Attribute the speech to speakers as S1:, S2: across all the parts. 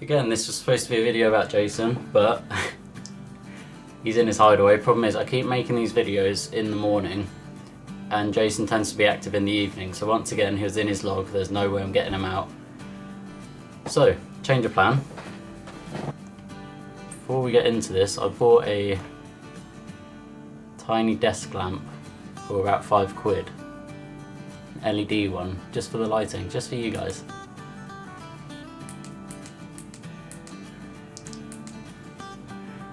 S1: Again, this was supposed to be a video about Jason, but he's in his hideaway. Problem is, I keep making these videos in the morning, and Jason tends to be active in the evening. So once again, he was in his log. There's no way I'm getting him out. So, change of plan. Before we get into this, I bought a tiny desk lamp for about £5. An LED one, just for the lighting, just for you guys.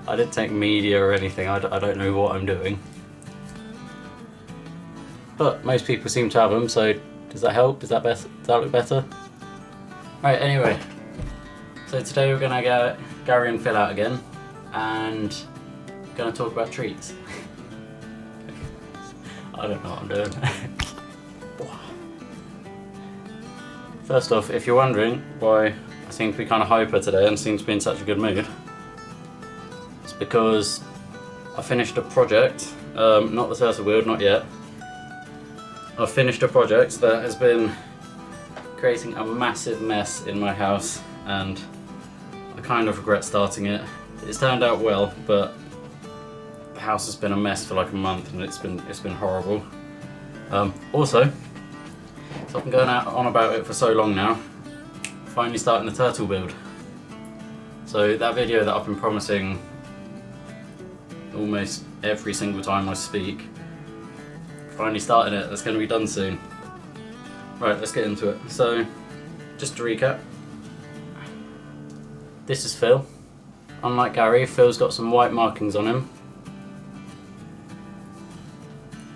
S1: I didn't take media or anything, I don't know what I'm doing. But most people seem to have them, so does that help? Does that look better? Right, anyway. So today we're gonna get Gary and Phil out again, and gonna talk about treats. I don't know what I'm doing. First off, if you're wondering why I seem to be kind of hyper today and seem to be in such a good mood, it's because I finished a project, not the turtle wheel, not yet. I've finished a project that has been creating a massive mess in my house, and I kind of regret starting it. It's turned out well, but the house has been a mess for like a month, and it's been horrible. Also, so I've been going on about it for so long now, finally starting the turtle build. So that video that I've been promising almost every single time I speak, finally starting it, that's going to be done soon. Right, let's get into it. So, just to recap, this is Phil. Unlike Gary, Phil's got some white markings on him,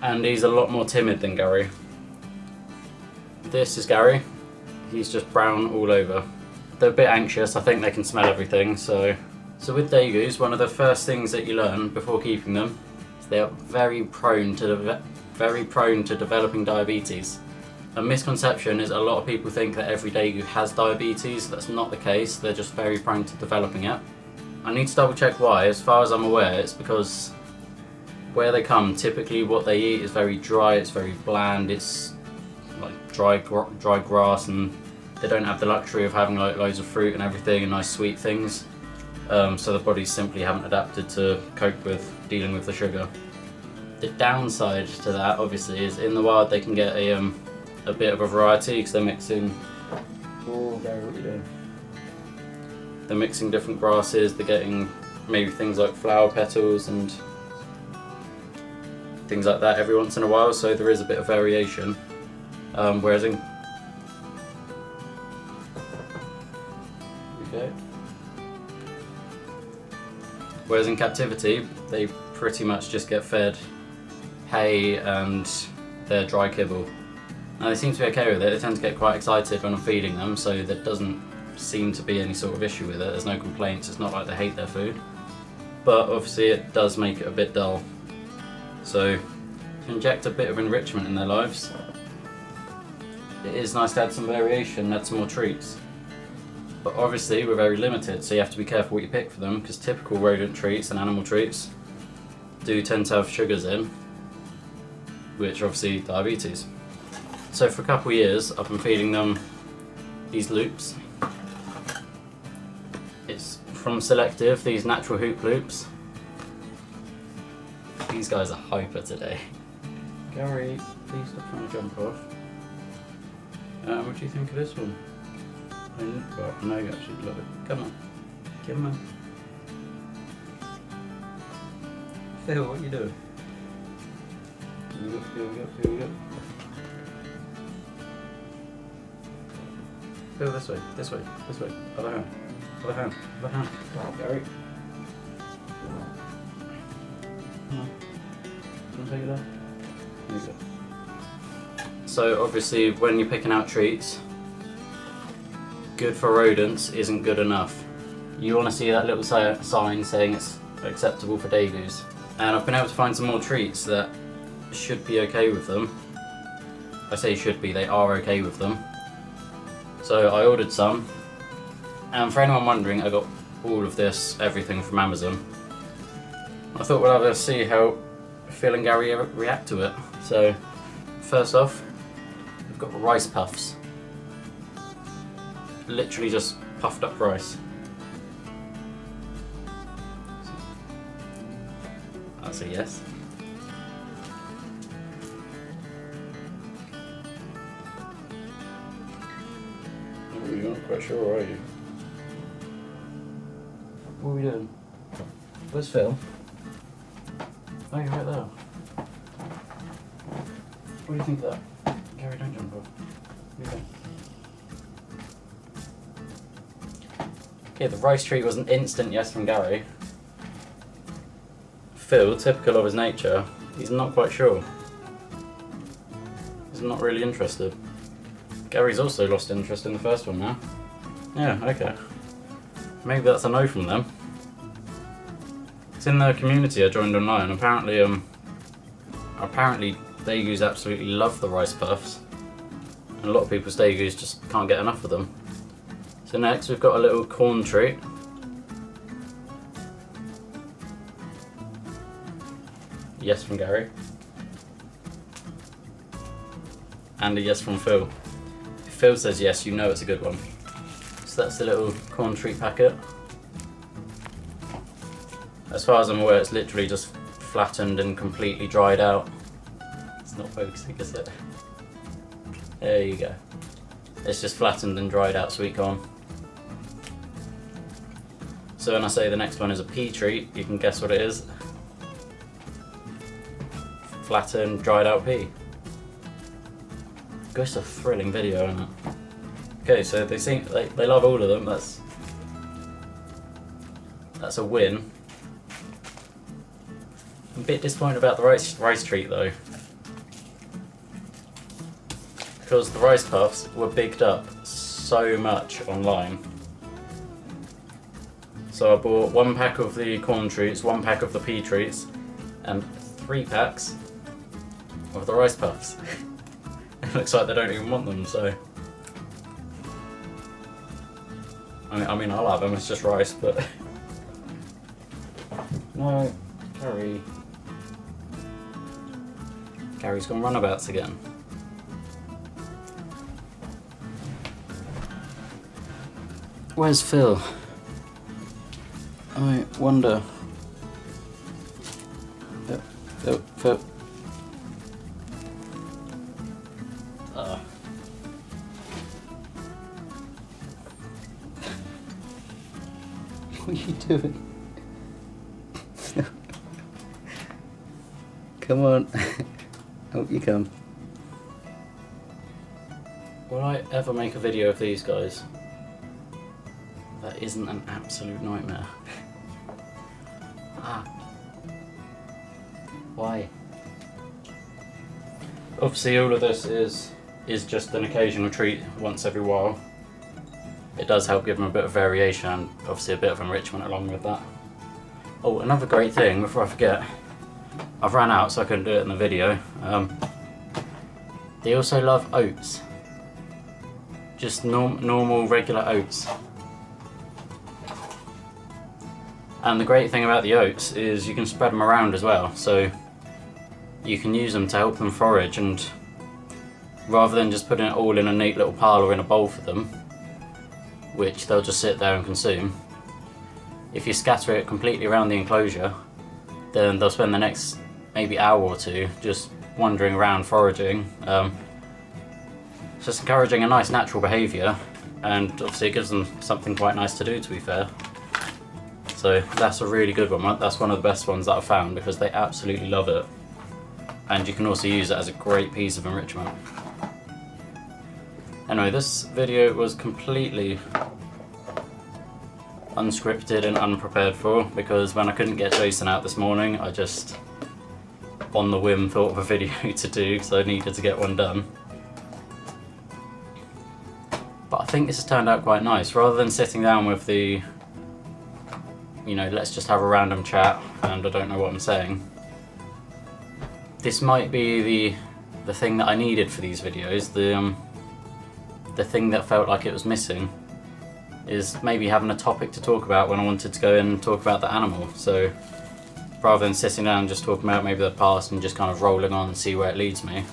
S1: and he's a lot more timid than Gary. This is Gary. He's just brown all over. They're a bit anxious. I think they can smell everything. So with Degus, one of the first things that you learn before keeping them is they are very prone to developing diabetes. A misconception is a lot of people think that every Degu has diabetes. That's not the case. They're just very prone to developing it. I need to double check why. As far as I'm aware, it's because where they come, typically what they eat is very dry. It's very bland. It's like dry grass, and they don't have the luxury of having like loads of fruit and everything and nice sweet things. So the bodies simply haven't adapted to cope with dealing with the sugar. The downside to that, obviously, is in the wild they can get a bit of a variety because they're mixing. Oh, Gary, what are you doing? They're mixing different grasses. They're getting maybe things like flower petals and things like that every once in a while. So there is a bit of variation. Whereas in captivity, they pretty much just get fed hay and their dry kibble. Now they seem to be okay with it. They tend to get quite excited when I'm feeding them, so there doesn't seem to be any sort of issue with it. There's no complaints. It's not like they hate their food, but obviously it does make it a bit dull. So to inject a bit of enrichment in their lives, it is nice to add some variation, add some more treats. But obviously we're very limited, so you have to be careful what you pick for them, because typical rodent treats and animal treats do tend to have sugars in, which are obviously diabetes. So for a couple of years I've been feeding them these loops. It's from Selective, these natural hoop loops. These guys are hyper today. Gary, please stop trying to jump off. What do you think of this one? Well, I know you actually love it. Come on. Come on. Phil, what are you doing? Here we go. Phil, this way. Other hand. Gary. Come on. Can I take it there? There you go. So obviously when you're picking out treats, good for rodents isn't good enough. You want to see that little sign saying it's acceptable for Degus. And I've been able to find some more treats that should be okay with them. I say should be, they are okay with them. So I ordered some, and for anyone wondering, I got all of this, everything from Amazon. I thought we'll have a see how Phil and Gary react to it. So first off, got rice puffs. Literally just puffed up rice. a yes. Oh, you're not quite sure, are you? What are we doing? Where's Phil? Oh, you're right there. What do you think of that? Gary, don't jump off. Okay. Okay, the rice treat was an instant yes from Gary. Phil, typical of his nature, he's not quite sure. He's not really interested. Gary's also lost interest in the first one now. Yeah, okay. Maybe that's a no from them. It's in the community I joined online. Apparently Degus absolutely love the rice puffs. And a lot of people's Degus just can't get enough of them. So next we've got a little corn treat. Yes from Gary. And a yes from Phil. If Phil says yes, you know it's a good one. So that's the little corn treat packet. As far as I'm aware, it's literally just flattened and completely dried out. It's not focusing, is it? There you go. It's just flattened and dried out sweet corn. So when I say the next one is a pea treat, you can guess what it is. Flattened, dried out pea. Gosh, a thrilling video, isn't it? Okay, so they love all of them. That's a win. I'm a bit disappointed about the rice treat though, because the rice puffs were bigged up so much online. So I bought 1 pack of the corn treats, 1 pack of the pea treats, and 3 packs of the rice puffs. It looks like they don't even want them, so... I mean, I'll have them, it's just rice, but... No, Gary. Gary's gone runabouts again. Where's Phil? I wonder... Phil. What are you doing? Come on. Hope you come. Will I ever make a video of these guys? That isn't an absolute nightmare. Why? Obviously all of this is just an occasional treat once every while. It does help give them a bit of variation and obviously a bit of enrichment along with that. Oh, another great thing before I forget, I've ran out so I couldn't do it in the video. They also love oats. Just normal regular oats. And the great thing about the oats is you can spread them around as well, so you can use them to help them forage, and rather than just putting it all in a neat little pile or in a bowl for them, which they'll just sit there and consume, if you scatter it completely around the enclosure, then they'll spend the next maybe hour or two just wandering around foraging. It's just encouraging a nice natural behaviour, and obviously it gives them something quite nice to do, to be fair. So that's a really good one. That's one of the best ones that I've found because they absolutely love it. And you can also use it as a great piece of enrichment. Anyway, this video was completely unscripted and unprepared for, because when I couldn't get Jason out this morning, I just, on the whim, thought of a video to do, so I needed to get one done. But I think this has turned out quite nice. Rather than sitting down with the, you know, let's just have a random chat and I don't know what I'm saying, this might be the thing that I needed for these videos. The thing that felt like it was missing is maybe having a topic to talk about when I wanted to go in and talk about the animal. So rather than sitting down and just talking about maybe the past and just kind of rolling on and see where it leads me,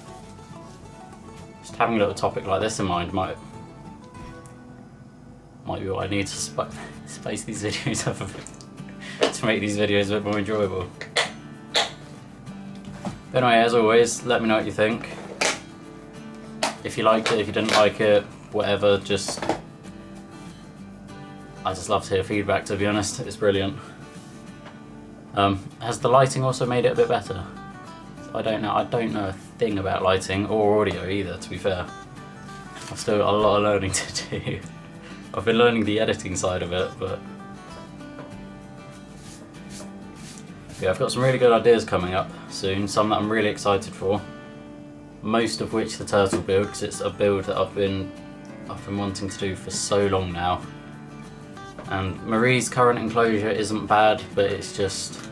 S1: just having a little topic like this in mind might be what I need to space these videos up a bit, to make these videos a bit more enjoyable. Anyway, as always, let me know what you think. If you liked it, if you didn't like it, whatever, I just love to hear feedback, to be honest. It's brilliant. Has the lighting also made it a bit better? I don't know a thing about lighting or audio either, to be fair. I've still got a lot of learning to do. I've been learning the editing side of it, but yeah, I've got some really good ideas coming up soon, some that I'm really excited for. Most of which the turtle build, because it's a build that I've been wanting to do for so long now. And Marie's current enclosure isn't bad, but it's just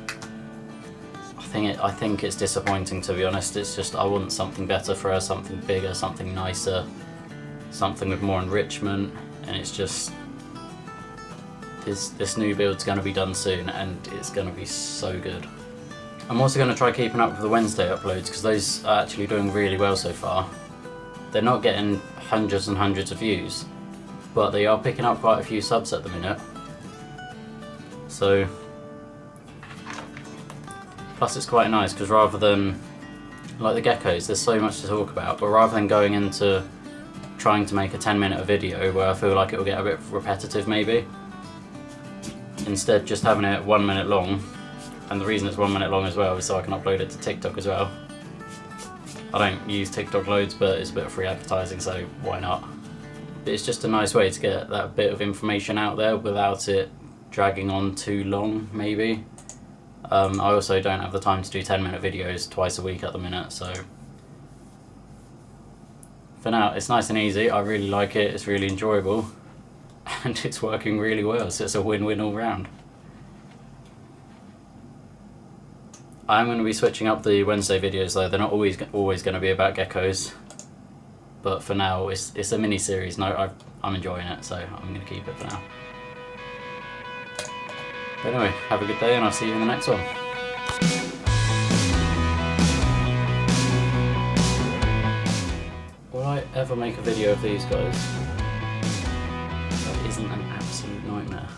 S1: I think it's disappointing, to be honest. It's just I want something better for her, something bigger, something nicer, something with more enrichment, and it's just this new build's going to be done soon and it's going to be so good. I'm also going to try keeping up with the Wednesday uploads because those are actually doing really well so far. They're not getting hundreds and hundreds of views, but they are picking up quite a few subs at the minute. So, plus it's quite nice because rather than, like the geckos, there's so much to talk about, but rather than going into trying to make a 10-minute video where I feel like it will get a bit repetitive maybe, instead just having it 1 minute long. And the reason it's 1 minute long as well is so I can upload it to TikTok as well. I don't use TikTok loads, but it's a bit of free advertising, so why not? But it's just a nice way to get that bit of information out there without it dragging on too long, maybe. I also don't have the time to do 10-minute videos twice a week at the minute, so for now it's nice and easy. I really like it, it's really enjoyable, and it's working really well, so it's a win-win all round. I'm going to be switching up the Wednesday videos though. They're not always going to be about geckos, but for now it's a mini series. No, I'm enjoying it, so I'm going to keep it for now. But anyway, have a good day and I'll see you in the next one. Will I ever make a video of these guys? That isn't an absolute nightmare.